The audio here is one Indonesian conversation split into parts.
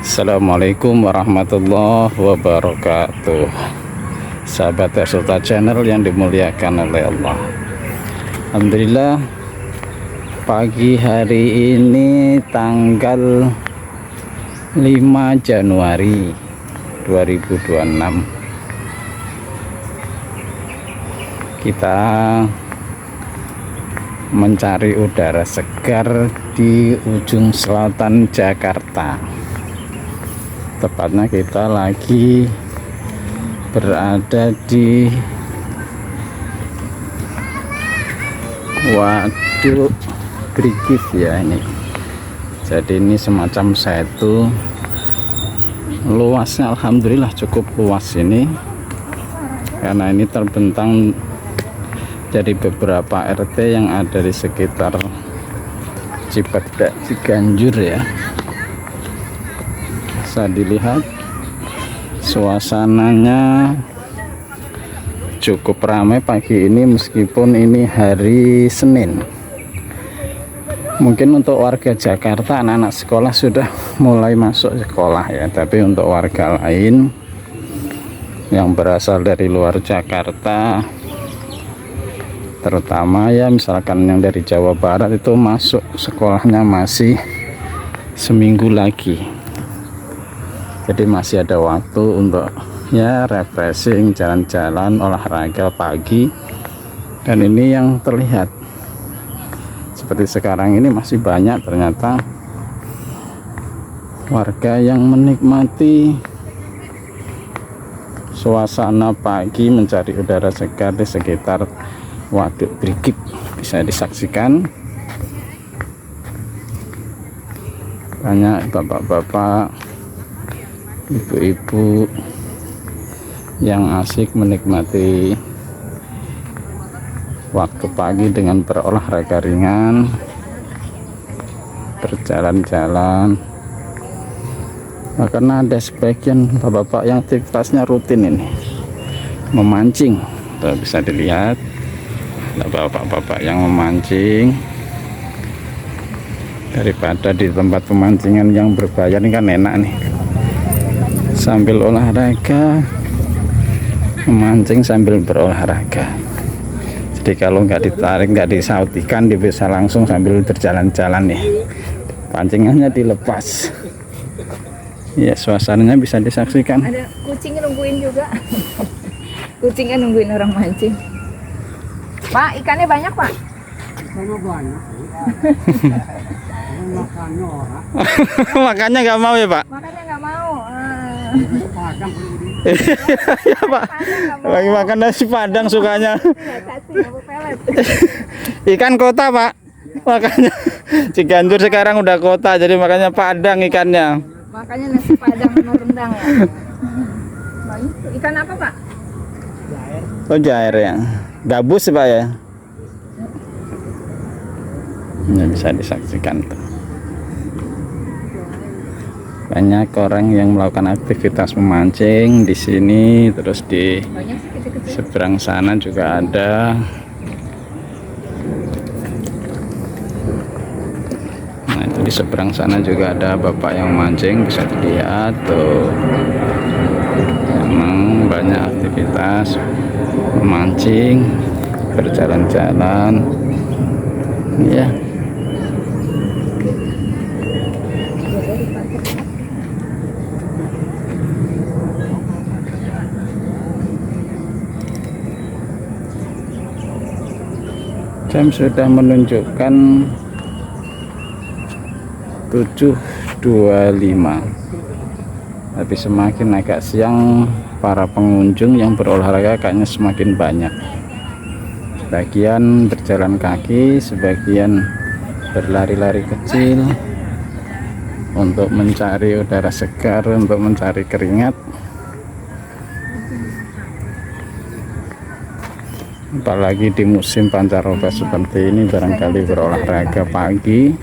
Assalamualaikum warahmatullahi wabarakatuh. Sahabat Sultan Channel yang dimuliakan oleh Allah. Alhamdulillah, pagi hari ini tanggal 5 Januari 2026 kita mencari udara segar di ujung selatan Jakarta. Tepatnya kita lagi berada di Waduk Brigif ya ini. Jadi ini semacam setu, luasnya alhamdulillah cukup luas ini, karena ini terbentang dari beberapa RT yang ada di sekitar Cibadak, Ciganjur ya. Bisa dilihat suasananya cukup ramai pagi ini, meskipun ini hari Senin. Mungkin untuk warga Jakarta, anak-anak sekolah sudah mulai masuk sekolah ya, tapi untuk warga lain yang berasal dari luar Jakarta, terutama ya misalkan yang dari Jawa Barat, itu masuk sekolahnya masih seminggu lagi. Jadi masih ada waktu untuk ya refreshing, jalan-jalan, olahraga pagi. Dan ini yang terlihat seperti sekarang ini masih banyak ternyata warga yang menikmati suasana pagi, mencari udara segar di sekitar Waduk Brigif. Bisa disaksikan banyak bapak-bapak, ibu-ibu yang asik menikmati waktu pagi dengan berolahraga ringan, berjalan-jalan. Bahkan ada sebagian bapak-bapak yang aktivitasnya rutin ini memancing. Tuh, bisa dilihat ada bapak-bapak yang memancing. Daripada di tempat pemancingan yang berbayar ini kan enak nih, sambil olahraga, memancing sambil berolahraga. Jadi kalau nggak ditarik, nggak disaut ikan, dia bisa langsung sambil berjalan-jalan nih, pancingannya dilepas ya. Suasananya bisa disaksikan. Ada kucing nungguin juga. Kucingnya nungguin orang mancing. Pak, ikannya banyak Pak? Banyak. Makannya orang. Makanya nggak mau ya Pak? Makanya nggak mau. Padang. Ya Pak, lagi makan nasi Padang sukanya. Ikan kota Pak, makanya Ciganjur sekarang udah kota, jadi makanya Padang ikannya. Makanya nasi Padang sama rendang ya. Ikan apa Pak? Oh, jair ya, gabus Pak ya. Ini bisa disaksikan tuh. Banyak orang yang melakukan aktivitas memancing di sini, terus di seberang sana juga ada. Nah, itu di seberang sana juga ada bapak yang memancing, bisa dilihat tuh. Memang banyak aktivitas memancing, berjalan-jalan ya. Jam sudah menunjukkan 7.25, tapi semakin agak siang para pengunjung yang berolahraga kayaknya semakin banyak. Sebagian berjalan kaki, sebagian berlari-lari kecil untuk mencari udara segar, untuk mencari keringat. Apalagi di musim pancaroba seperti ini, barangkali berolahraga pagi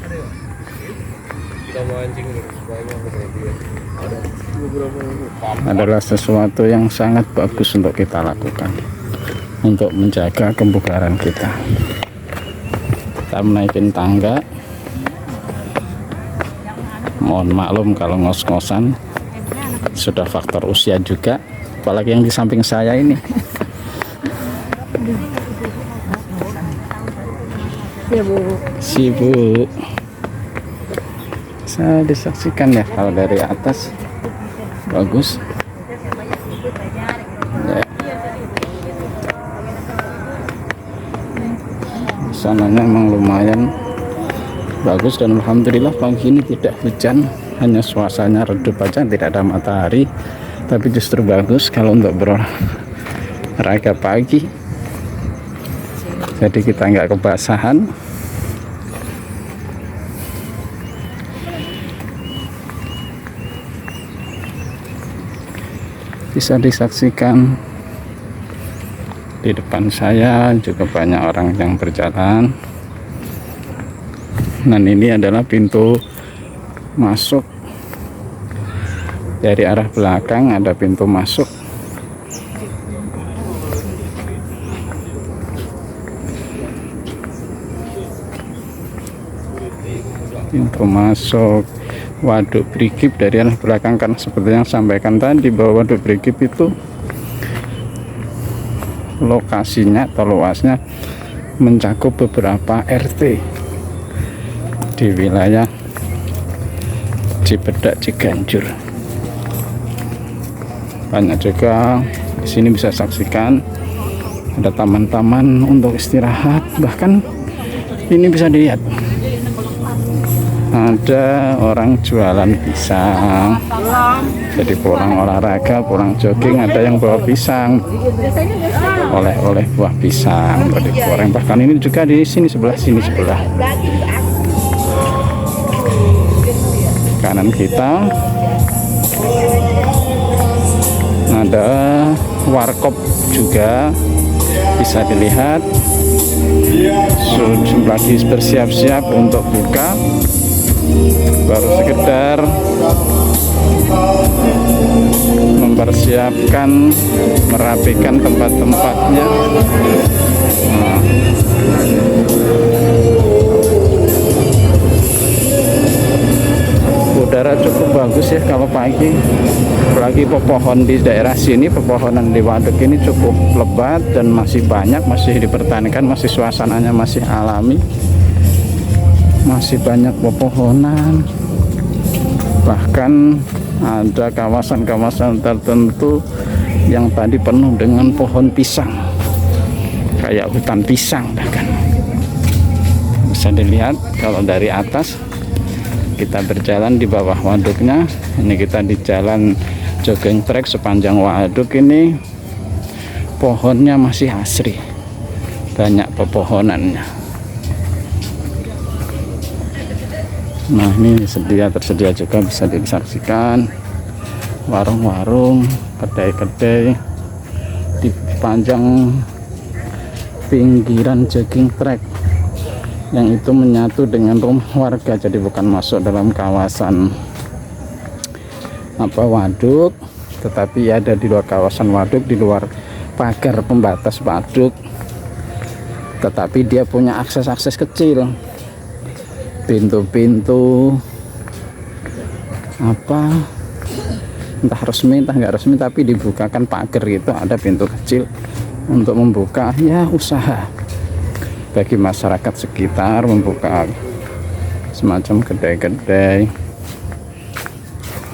adalah sesuatu yang sangat bagus untuk kita lakukan untuk menjaga kebugaran kita. Kita menaikin tangga Mohon maklum kalau ngos-ngosan, sudah faktor usia juga, apalagi yang di samping saya ini. Ya Bu. Sibuk. Saya disaksikan ya kalau dari atas bagus. Ya. Sananya emang lumayan bagus dan alhamdulillah pagi ini tidak hujan, hanya suasananya redup aja, tidak ada matahari, tapi justru bagus kalau untuk berolahraga pagi. Jadi kita nggak kebasahan. Bisa disaksikan di depan saya juga banyak orang yang berjalan. Dan ini adalah pintu masuk dari arah belakang, ada pintu masuk. Pintu masuk Waduk Brigif dari arah belakang, kan seperti yang sampaikan tadi bahwa Waduk Brigif itu lokasinya atau luasnya mencakup beberapa RT di wilayah Cipedak, Ciganjur. Banyak juga di sini bisa saksikan ada taman-taman untuk istirahat, bahkan ini bisa dilihat ada orang jualan pisang. Jadi pulang olahraga, pulang jogging, ada yang bawa pisang, oleh-oleh buah pisang untuk digoreng. Bahkan ini juga di sini sebelah kanan kita ada warkop juga bisa dilihat, lagi bersiap-siap untuk buka, baru sekedar mempersiapkan, merapikan tempat-tempatnya. Udara cukup bagus ya kalau pagi, apalagi pepohon di daerah sini, pepohonan di waduk ini cukup lebat dan masih banyak, masih dipertahankan, masih suasananya masih alami, masih banyak pepohonan. Bahkan ada kawasan-kawasan tertentu yang tadi penuh dengan pohon pisang, kayak hutan pisang. Bahkan bisa dilihat kalau dari atas. Kita berjalan di bawah waduknya. Ini kita di jalan jogging track sepanjang waduk ini. Pohonnya masih asri, banyak pepohonannya. Nah, ini tersedia juga bisa disaksikan warung-warung, kedai-kedai di panjang pinggiran jogging track yang itu menyatu dengan rumah warga, jadi bukan masuk dalam kawasan waduk, tetapi ada di luar kawasan waduk, di luar pagar pembatas waduk, tetapi dia punya akses-akses kecil, pintu-pintu entah resmi entah nggak resmi, tapi dibukakan pagar gitu, ada pintu kecil untuk membuka ya usaha bagi masyarakat sekitar, membuka semacam kedai-kedai,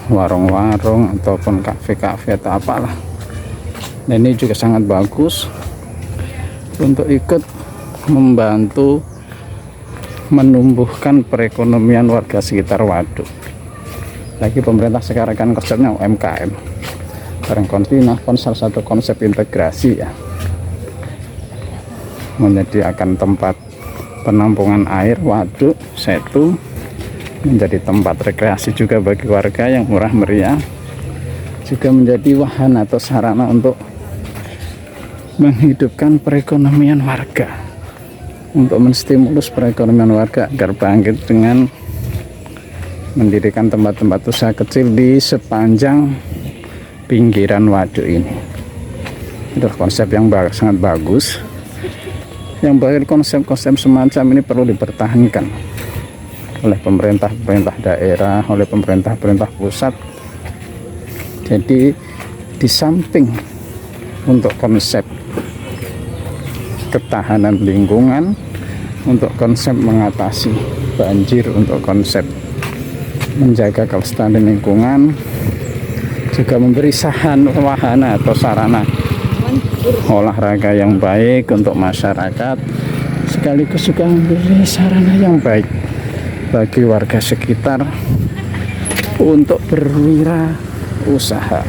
warung-warung ataupun kafe-kafe atau apalah. Dan ini juga sangat bagus untuk ikut membantu menumbuhkan perekonomian warga sekitar waduk. Lagi pemerintah sekarang kan konsepnya UMKM, barangkali salah satu konsep integrasi ya, menyediakan tempat penampungan air waduk setu, menjadi tempat rekreasi juga bagi warga yang murah meriah, juga menjadi wahana atau sarana untuk menghidupkan perekonomian warga, untuk menstimulus perekonomian warga agar bangkit dengan mendirikan tempat-tempat usaha kecil di sepanjang pinggiran waduk ini. Itu konsep yang sangat bagus, yang bagi konsep-konsep semacam ini perlu dipertahankan oleh pemerintah daerah, oleh pemerintah pusat. Jadi di samping untuk konsep ketahanan lingkungan, untuk konsep mengatasi banjir, untuk konsep menjaga kelestarian lingkungan, juga memberi wahana atau sarana olahraga yang baik untuk masyarakat, sekaligus juga memberi sarana yang baik bagi warga sekitar untuk berwirausaha.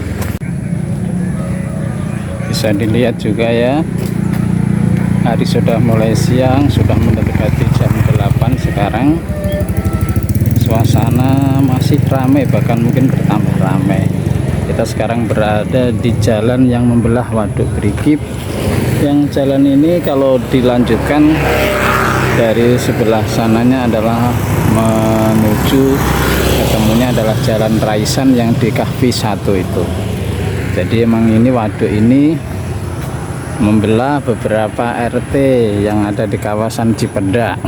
Bisa dilihat juga ya, hari sudah mulai siang, sudah mendekati jam 8 sekarang. Suasana masih ramai, bahkan mungkin bertambah ramai. Kita sekarang berada di jalan yang membelah Waduk Brigif. Yang jalan ini kalau dilanjutkan dari sebelah sananya adalah menuju, ketemunya adalah Jalan Raisan yang di Kahfi 1 itu. Jadi emang ini waduk ini membelah beberapa RT yang ada di kawasan Cipedak.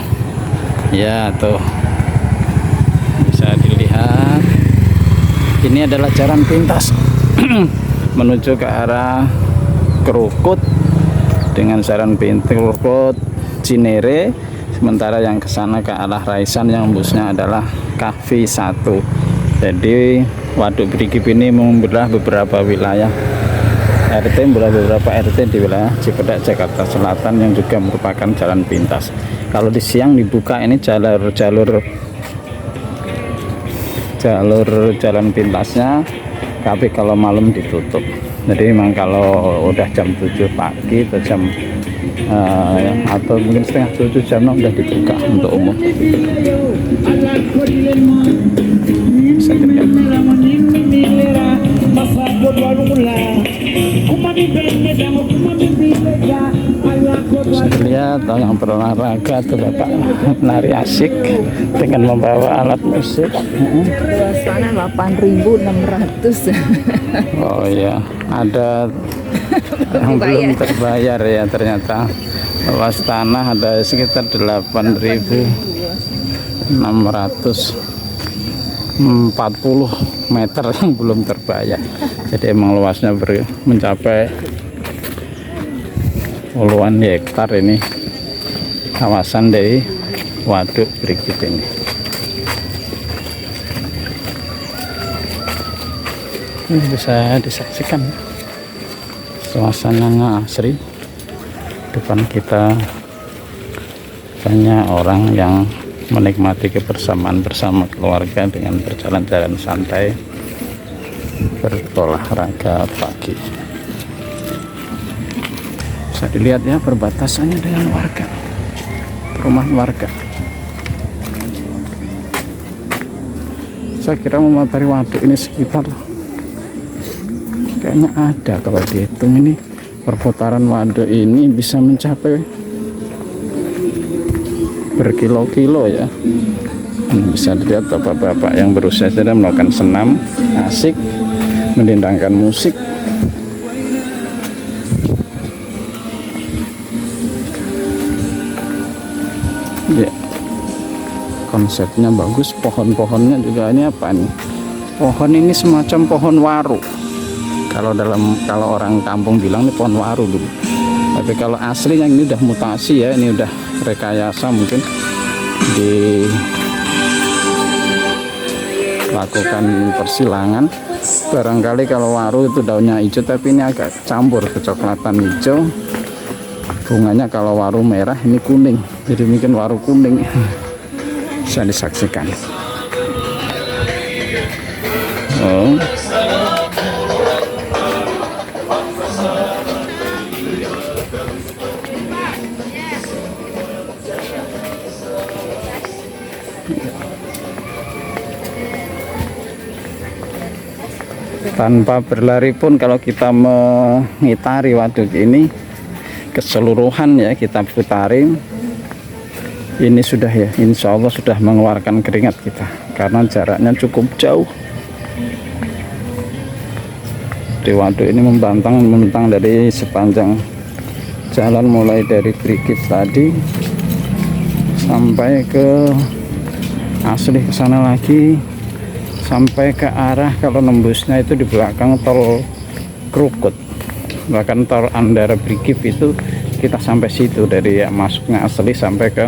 Ya, tuh bisa dilihat. Ini adalah jalan pintas menuju ke arah Krukut dengan jalan pintu Krukut Cinere, sementara yang ke sana ke arah Raisan yang busnya adalah Kahfi 1. Jadi Waduk Brigif ini membelah beberapa wilayah RT, beberapa RT di wilayah Cipedak, Jakarta Selatan, yang juga merupakan jalan pintas. Kalau di siang dibuka ini jalur jalan pintasnya, tapi kalau malam ditutup. Jadi memang kalau udah jam 7 pagi atau jam atau mungkin setengah 7 jam udah dibuka untuk umum. Bisa dilihat. Bisa dilihat yang berolahraga tuh Bapak menari asik dengan membawa alat musik. Luas tanah 8.600. Oh iya, ada yang belum terbayar ya ternyata. Luas tanah ada sekitar 8.640 meter yang belum terbayar. Jadi emang luasnya mencapai puluhan hektar ini kawasan dari Waduk Brigif ini. Ini bisa disaksikan suasana asri. Depan kita banyak orang yang menikmati kebersamaan bersama keluarga dengan berjalan-jalan santai, berolahraga pagi. Bisa dilihat ya perbatasannya dengan warga, perumahan warga. Saya kira mematari waduk ini sekitar, kayaknya ada kalau dihitung ini perputaran waduk ini bisa mencapai berkilo-kilo ya. Bisa dilihat bapak-bapak yang berusia sudah melakukan senam asik, mendendangkan musik. Ya, konsepnya bagus. Pohon-pohonnya juga ini apa nih? Pohon ini semacam pohon waru. Kalau orang kampung bilang ini pohon waru dulu. Tapi kalau aslinya ini udah mutasi ya, ini udah rekayasa, mungkin dilakukan persilangan. Barangkali kalau waru itu daunnya hijau, tapi ini agak campur kecoklatan hijau. Bunganya kalau waru merah, ini kuning, jadi mungkin waru kuning. Bisa disaksikan. Oh. Tanpa berlari pun kalau kita mengitari waduk ini keseluruhan ya, kita putari, ini sudah ya, insya Allah sudah mengeluarkan keringat kita karena jaraknya cukup jauh. Di waduk ini membentang dari sepanjang jalan, mulai dari Brigif tadi sampai ke asli ke sana lagi sampai ke arah, kalau nembusnya itu di belakang tol Krukut, bahkan tol Andara Brigif itu kita sampai situ, dari masuknya asli sampai ke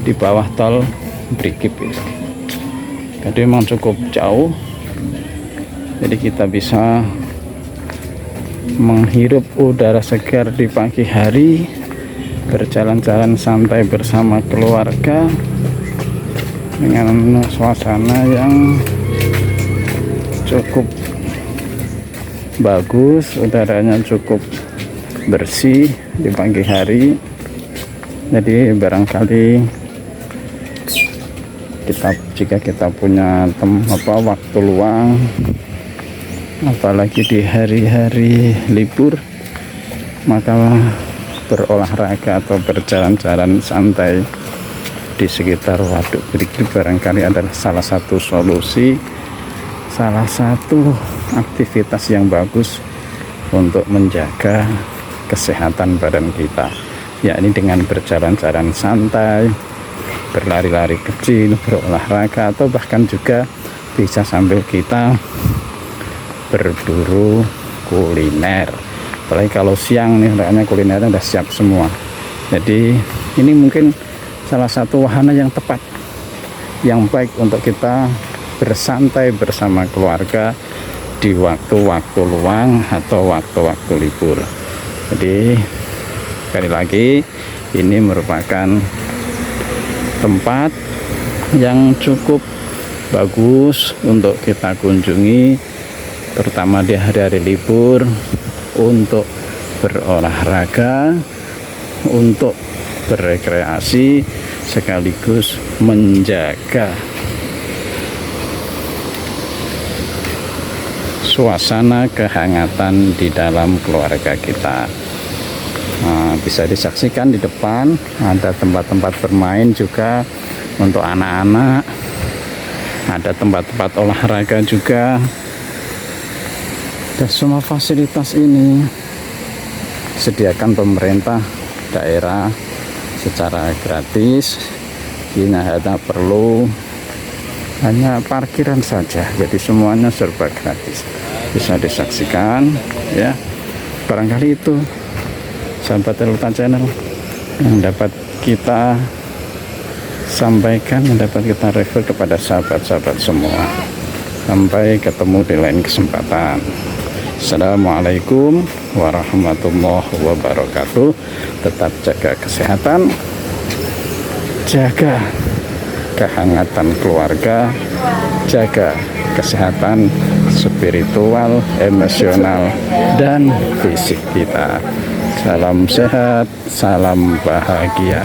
di bawah tol Brigif itu. Jadi memang cukup jauh, jadi kita bisa menghirup udara segar di pagi hari, berjalan-jalan santai bersama keluarga dengan suasana yang cukup bagus, udaranya cukup bersih di pagi hari. Jadi barangkali jika kita punya waktu luang, apalagi di hari-hari libur, maka berolahraga atau berjalan-jalan santai di sekitar Waduk Brigif barangkali adalah salah satu solusi, salah satu aktivitas yang bagus untuk menjaga kesehatan badan kita, yakni dengan berjalan-jalan santai, berlari-lari kecil, berolahraga, atau bahkan juga bisa sambil kita berburu kuliner. Apalagi kalau siang nih, kayaknya kulinernya udah siap semua. Jadi ini mungkin salah satu wahana yang tepat, yang baik untuk kita bersantai bersama keluarga di waktu-waktu luang atau waktu-waktu libur. Jadi sekali lagi, ini merupakan tempat yang cukup bagus untuk kita kunjungi, terutama di hari-hari libur, untuk berolahraga, untuk berrekreasi, sekaligus menjaga suasana kehangatan di dalam keluarga kita. Bisa disaksikan di depan ada tempat-tempat bermain juga untuk anak-anak, ada tempat-tempat olahraga juga, dan semua fasilitas ini sediakan pemerintah daerah secara gratis. Ini hanya perlu parkiran saja, jadi semuanya serba gratis, bisa disaksikan ya. Barangkali itu sahabat Lutan Channel yang dapat kita sampaikan, yang dapat kita review kepada sahabat-sahabat semua. Sampai ketemu di lain kesempatan. Assalamualaikum warahmatullahi wabarakatuh. Tetap jaga kesehatan, jaga kehangatan keluarga, jaga kesehatan spiritual, emosional, dan fisik kita. Salam sehat, salam bahagia.